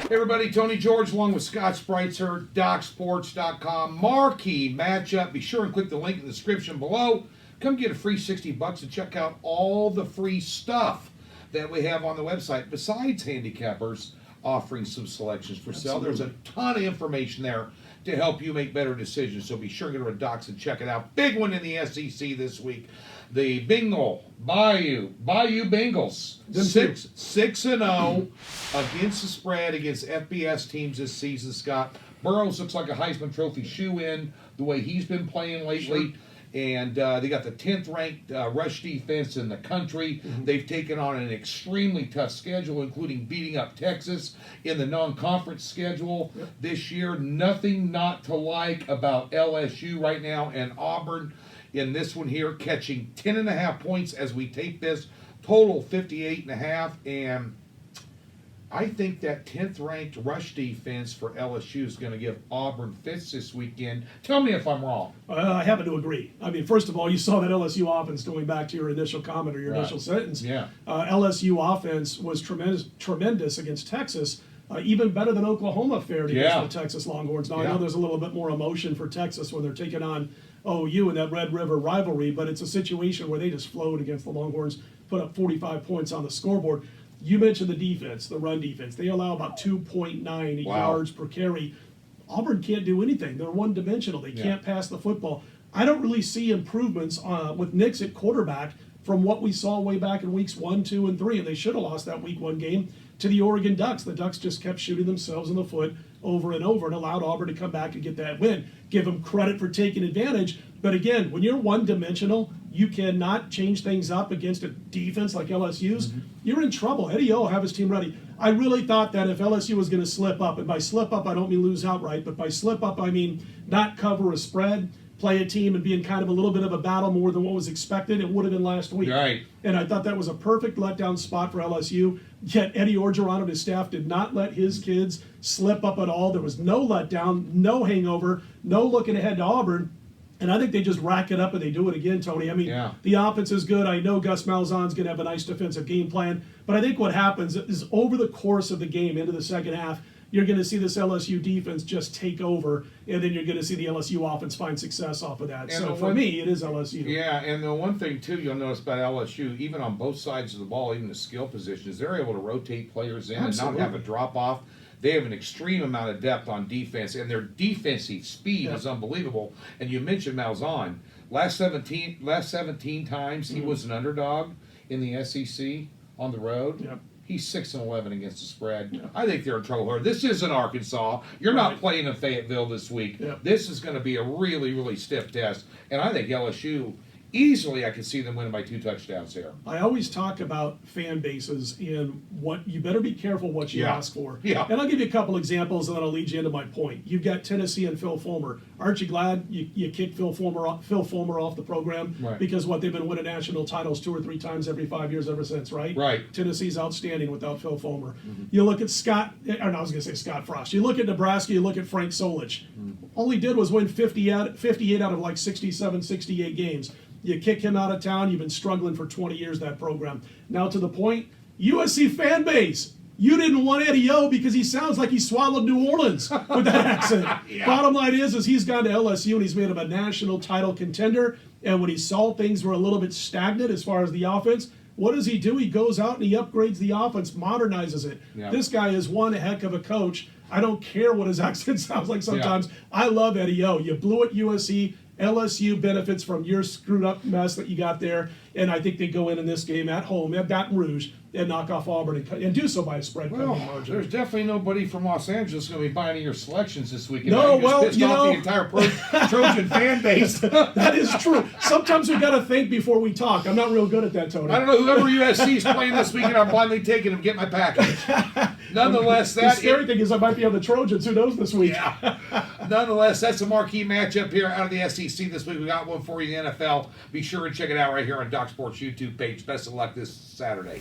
Hey everybody, Tony George along with Scott Spreitzer, DocSports.com, Marquee Matchup. Be sure and click the link in the description below. Come get a free $60 and check out all the free stuff that we have on the website, besides handicappers offering some selections for sale. There's a ton of information there to help you make better decisions, so be sure to go to Docs and check it out. Big one in the SEC this week. The Bayou Bengals, 6-0 against the spread against FBS teams this season, Scott. Burrows looks like a Heisman Trophy shoe-in the way he's been playing lately. Sure. And they got the 10th ranked rush defense in the country. Mm-hmm. They've taken on an extremely tough schedule, including beating up Texas in the non-conference schedule this year. Nothing not to like about LSU right now, and Auburn in this one here, catching 10.5 points as we tape this, total 58.5, and I think that 10th ranked rush defense for LSU is going to give Auburn fits this weekend. Tell me if I'm wrong. I happen to agree. I mean, first of all, you saw that LSU offense, going back to your initial comment or your initial sentence. Yeah. LSU offense was tremendous against Texas. Even better than Oklahoma fared against the Texas Longhorns. Now, I know there's a little bit more emotion for Texas when they're taking on OU in that Red River rivalry, but it's a situation where they just flowed against the Longhorns, put up 45 points on the scoreboard. You mentioned the defense, the run defense. They allow about 2.9 yards per carry. Auburn can't do anything. They're one-dimensional. They can't pass the football. I don't really see improvements with Nix at quarterback from what we saw way back in weeks 1, 2, and 3, and they should have lost that week 1 game to the Oregon Ducks. The Ducks just kept shooting themselves in the foot over and over and allowed Auburn to come back and get that win. Give them credit for taking advantage, but again, when you're one-dimensional, you cannot change things up against a defense like LSU's. Mm-hmm. You're in trouble. Eddie O will have his team ready. I really thought that if LSU was going to slip up, and by slip up I don't mean lose outright, but by slip up I mean not cover a spread, play a team and be in kind of a little bit of a battle more than what was expected, it would have been last week. Right. And I thought that was a perfect letdown spot for LSU. Yet Eddie Orgeron and his staff did not let his kids slip up at all. There was no letdown, no hangover, no looking ahead to Auburn. And I think they just rack it up and they do it again, Tony. I mean, the offense is good. I know Gus Malzahn's going to have a nice defensive game plan. But I think what happens is over the course of the game, into the second half, you're going to see this LSU defense just take over, and then you're going to see the LSU offense find success off of that. And so for me, it is LSU. Yeah, and the one thing, too, you'll notice about LSU, even on both sides of the ball, even the skill positions, they're able to rotate players in and not have a drop-off. They have an extreme amount of depth on defense, and their defensive speed is unbelievable. And you mentioned Malzahn. Last 17 times he was an underdog in the SEC on the road. Yep. He's 6-11 against the spread. Yeah. I think they're in trouble here. This isn't Arkansas. You're not playing in Fayetteville this week. Yeah. This is going to be a really, really stiff test. And I think LSU, easily I could see them winning by 2 touchdowns here. I always talk about fan bases and what you better be careful what you ask for. Yeah. And I'll give you a couple examples and then I'll lead you into my point. You've got Tennessee and Phil Fulmer. Aren't you glad you kicked Phil Fulmer off the program? Right. Because they've been winning national titles 2 or 3 times every 5 years ever since, right? Right. Tennessee's outstanding without Phil Fulmer. Mm-hmm. You look at Scott Frost. You look at Nebraska, you look at Frank Solich. Mm-hmm. All he did was win 58 out of like 67, 68 games. You kick him out of town, you've been struggling for 20 years, that program. Now to the point, USC fan base. You didn't want Eddie O because he sounds like he swallowed New Orleans with that accent. Bottom line is he's gone to LSU and he's made him a national title contender. And when he saw things were a little bit stagnant as far as the offense, what does he do? He goes out and he upgrades the offense, modernizes it. Yeah. This guy is one heck of a coach. I don't care what his accent sounds like sometimes. Yeah. I love Eddie O. You blew it, USC. LSU benefits from your screwed up mess that you got there, and I think they go in this game at home at Baton Rouge and knock off Auburn and do so by a spread margin. There's definitely nobody from Los Angeles going to be buying your selections this weekend. No, pissed off the entire Trojan fan base. That is true. Sometimes we got to think before we talk. I'm not real good at that, Tony. I don't know, whoever USC is playing this weekend, I'm finally taking them, get my package. Nonetheless, the scary thing is I might be on the Trojans. Who knows this week? Yeah. Nonetheless, that's a marquee matchup here out of the SEC this week. We got one for you in the NFL. Be sure and check it out right here on Doc Sports YouTube page. Best of luck this Saturday.